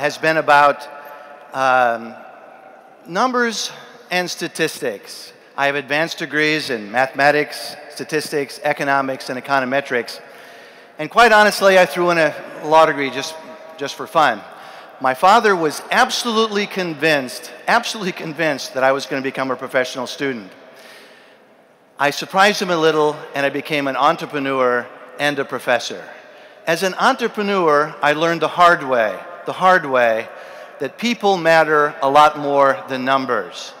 has been about numbers and statistics. I have advanced degrees in mathematics, statistics, economics, and econometrics. And quite honestly, I threw in a law degree just for fun. My father was absolutely convinced that I was going to become a professional student. I surprised him a little, and I became an entrepreneur and a professor. As an entrepreneur, I learned the hard way, that people matter a lot more than numbers.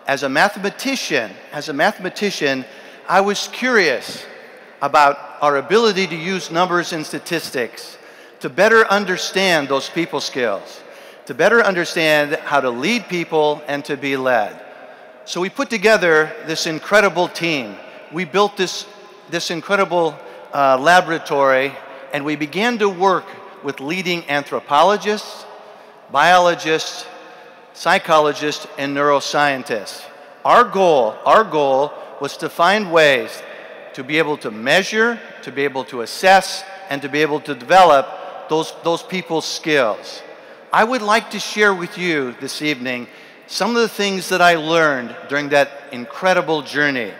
As a mathematician, I was curious about our ability to use numbers and statistics to better understand those people skills, to better understand how to lead people and to be led. So we put together this incredible team. We built this incredible laboratory, and we began to work with leading anthropologists, biologists, psychologists, and neuroscientists. Our goal was to find ways to be able to measure, to be able to assess, and to be able to develop those people's skills. I would like to share with you this evening some of the things that I learned during that incredible journey.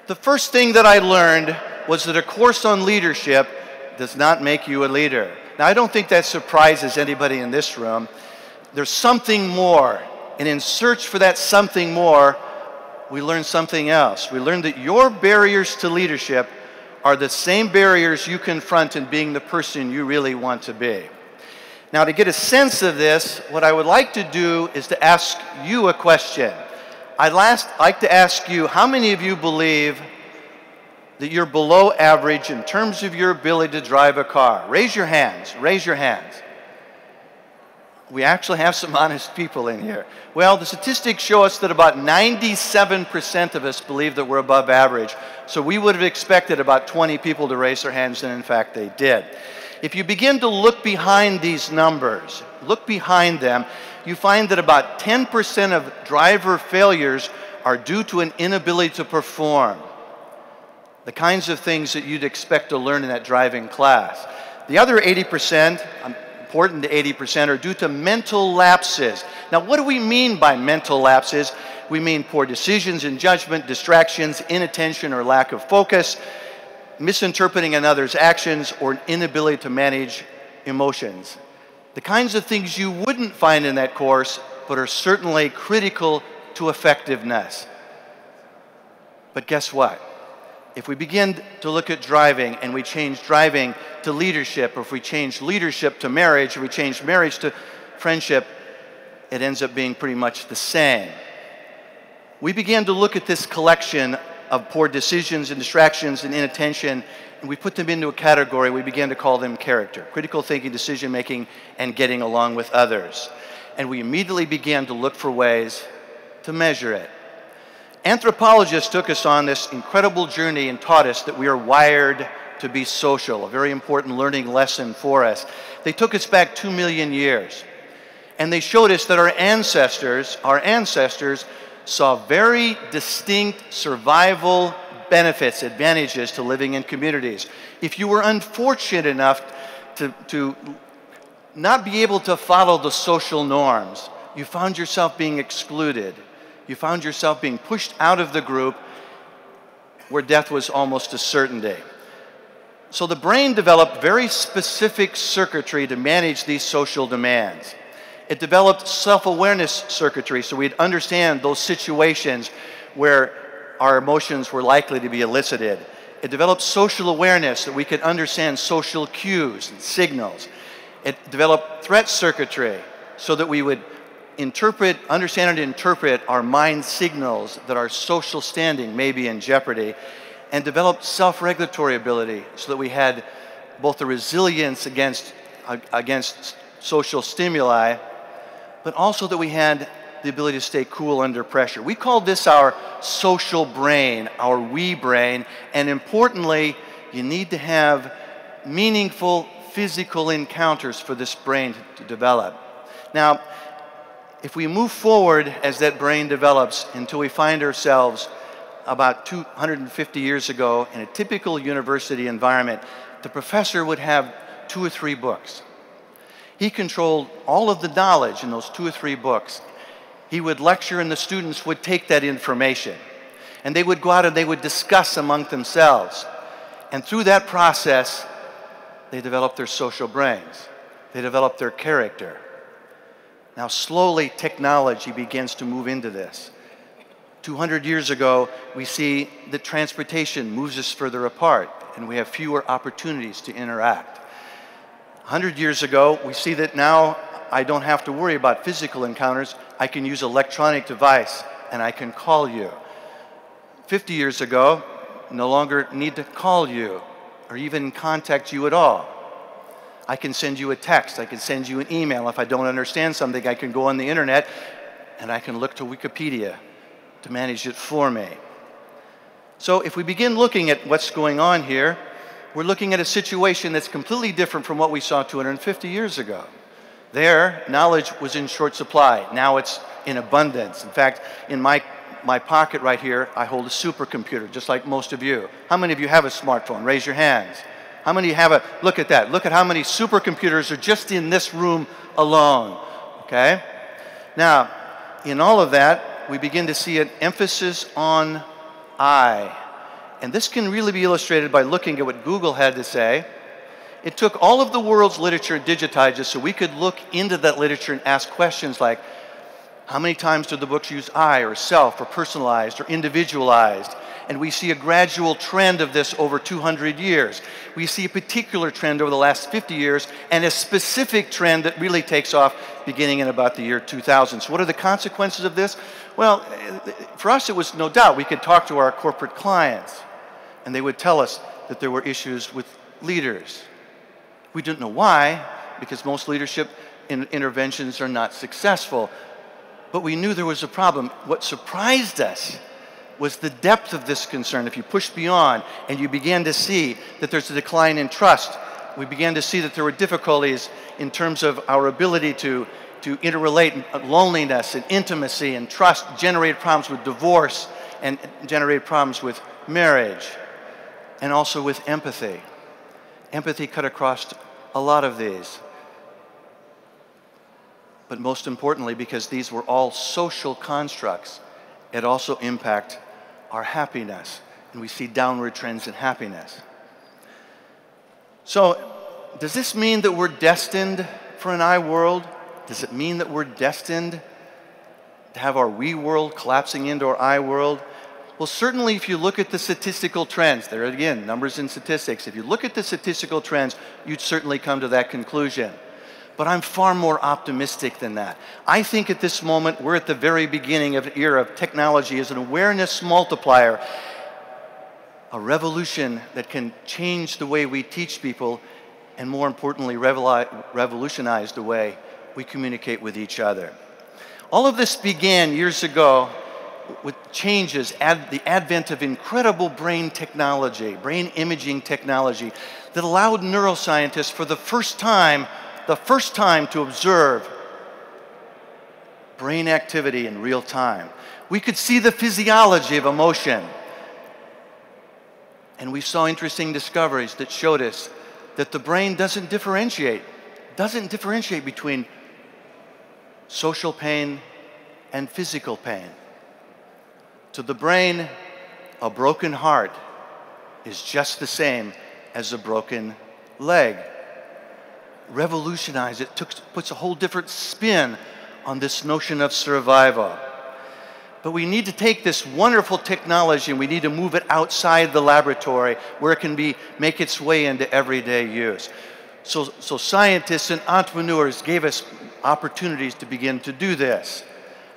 The first thing that I learned was that a course on leadership does not make you a leader. Now, I don't think that surprises anybody in this room. There's something more, and in search for that something more, we learned something else. We learned that your barriers to leadership are the same barriers you confront in being the person you really want to be. Now, to get a sense of this, what I would like to do is to ask you a question. I'd like to ask you, how many of you believe that you're below average in terms of your ability to drive a car? Raise your hands, raise your hands. We actually have some honest people in here. Well, the statistics show us that about 97% of us believe that we're above average. So we would have expected about 20 people to raise their hands, and in fact they did. If you begin to look behind these numbers, look behind them, you find that about 10% of driver failures are due to an inability to perform. The kinds of things that you'd expect to learn in that driving class. The other 80%, important to 80%, are due to mental lapses. Now, what do we mean by mental lapses? We mean poor decisions and judgment, distractions, inattention or lack of focus, misinterpreting another's actions, or an inability to manage emotions. The kinds of things you wouldn't find in that course, but are certainly critical to effectiveness. But guess what? If we begin to look at driving and we change driving to leadership, or if we change leadership to marriage, or we change marriage to friendship, it ends up being pretty much the same. We began to look at this collection of poor decisions and distractions and inattention, and we put them into a category. We began to call them character, critical thinking, decision making, and getting along with others. And we immediately began to look for ways to measure it. Anthropologists took us on this incredible journey and taught us that we are wired to be social, a very important learning lesson for us. They took us back 2 million years, and they showed us that our ancestors saw very distinct survival benefits, advantages to living in communities. If you were unfortunate enough to not be able to follow the social norms, you found yourself being excluded. You found yourself being pushed out of the group where death was almost a certainty. So the brain developed very specific circuitry to manage these social demands. It developed self-awareness circuitry so we'd understand those situations where our emotions were likely to be elicited. It developed social awareness that we could understand social cues and signals. It developed threat circuitry so that we would understand and interpret our mind signals that our social standing may be in jeopardy, and developed self-regulatory ability so that we had both the resilience against social stimuli, but also that we had the ability to stay cool under pressure. We call this our social brain, our we brain, and importantly, you need to have meaningful physical encounters for this brain to develop. Now, if we move forward as that brain develops until we find ourselves about 250 years ago in a typical university environment, the professor would have 2 or 3 books. He controlled all of the knowledge in those 2 or 3 books. He would lecture and the students would take that information. And they would go out and they would discuss among themselves. And through that process, they developed their social brains. They developed their character. Now slowly technology begins to move into this. 200 years ago, we see that transportation moves us further apart and we have fewer opportunities to interact. 100 years ago, we see that now I don't have to worry about physical encounters. I can use an electronic device and I can call you. 50 years ago, no longer need to call you or even contact you at all. I can send you a text, I can send you an email. If I don't understand something, I can go on the internet and I can look to Wikipedia to manage it for me. So if we begin looking at what's going on here, we're looking at a situation that's completely different from what we saw 250 years ago. There, knowledge was in short supply. Now it's in abundance. In fact, in my pocket right here, I hold a supercomputer, just like most of you. How many of you have a smartphone? Raise your hands. How many have a, look at that. Look at how many supercomputers are just in this room alone, okay? Now, in all of that, we begin to see an emphasis on I. And this can really be illustrated by looking at what Google had to say. It took all of the world's literature and digitized it so we could look into that literature and ask questions like, how many times do the books use I or self or personalized or individualized? And we see a gradual trend of this over 200 years. We see a particular trend over the last 50 years and a specific trend that really takes off beginning in about the year 2000. So what are the consequences of this? Well, for us it was no doubt. We could talk to our corporate clients and they would tell us that there were issues with leaders. We didn't know why, because most leadership interventions are not successful. But we knew there was a problem. What surprised us was the depth of this concern. If you push beyond and you began to see that there's a decline in trust, we began to see that there were difficulties in terms of our ability to interrelate. Loneliness and intimacy and trust generated problems with divorce and generated problems with marriage and also with empathy. Empathy cut across a lot of these. But most importantly, because these were all social constructs, it also impacts our happiness. And we see downward trends in happiness. So, does this mean that we're destined for an iWorld? Does it mean that we're destined to have our we world collapsing into our iWorld? Well, certainly if you look at the statistical trends, there again, numbers and statistics, if you look at the statistical trends, you'd certainly come to that conclusion. But I'm far more optimistic than that. I think at this moment, we're at the very beginning of an era of technology as an awareness multiplier, a revolution that can change the way we teach people and more importantly, revolutionize the way we communicate with each other. All of this began years ago with changes, the advent of incredible brain technology, brain imaging technology that allowed neuroscientists for the first time to observe brain activity in real time. We could see the physiology of emotion. And we saw interesting discoveries that showed us that the brain doesn't differentiate between social pain and physical pain. To the brain, a broken heart is just the same as a broken leg. Revolutionized it, puts a whole different spin on this notion of survival. But we need to take this wonderful technology and we need to move it outside the laboratory where it can make its way into everyday use. So scientists and entrepreneurs gave us opportunities to begin to do this.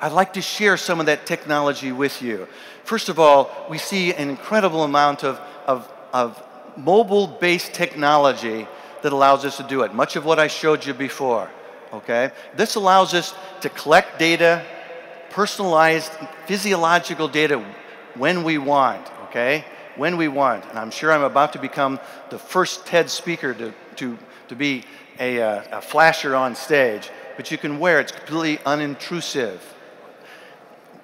I'd like to share some of that technology with you. First of all, we see an incredible amount of mobile-based technology that allows us to do it. Much of what I showed you before, okay? This allows us to collect data, personalized physiological data when we want, okay? When we want. And I'm sure I'm about to become the first TED speaker to be a flasher on stage, but you can wear it. It's completely unintrusive.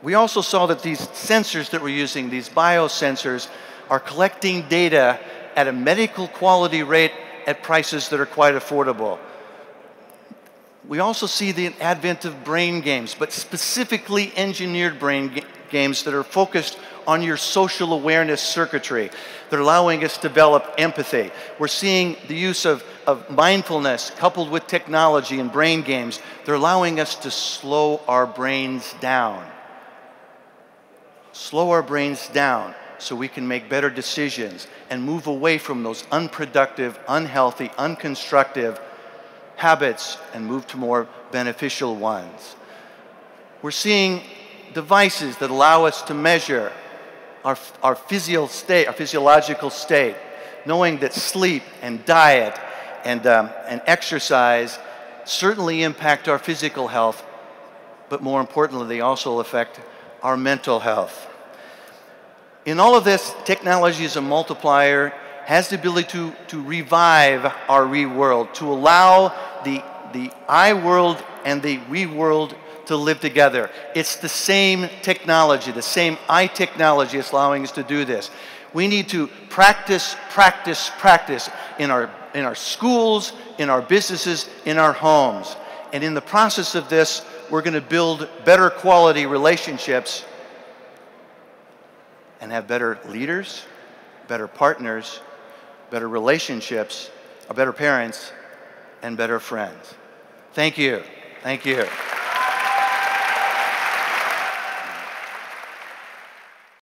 We also saw that these sensors that we're using, these biosensors, are collecting data at a medical quality rate at prices that are quite affordable. We also see the advent of brain games, but specifically engineered brain games that are focused on your social awareness circuitry. They're allowing us to develop empathy. We're seeing the use of mindfulness coupled with technology and brain games. They're allowing us to slow our brains down. Slow our brains down so we can make better decisions and move away from those unproductive, unhealthy, unconstructive habits and move to more beneficial ones. We're seeing devices that allow us to measure our physiological state, knowing that sleep and diet and exercise certainly impact our physical health, but more importantly, they also affect our mental health. In all of this, technology is a multiplier, has the ability to revive our world, to allow the iWorld and the world to live together. It's the same technology, the same technology is allowing us to do this. We need to practice, practice, practice in our schools, in our businesses, in our homes. And in the process of this, we're going to build better quality relationships and have better leaders, better partners, better relationships, better parents, and better friends. Thank you. Thank you.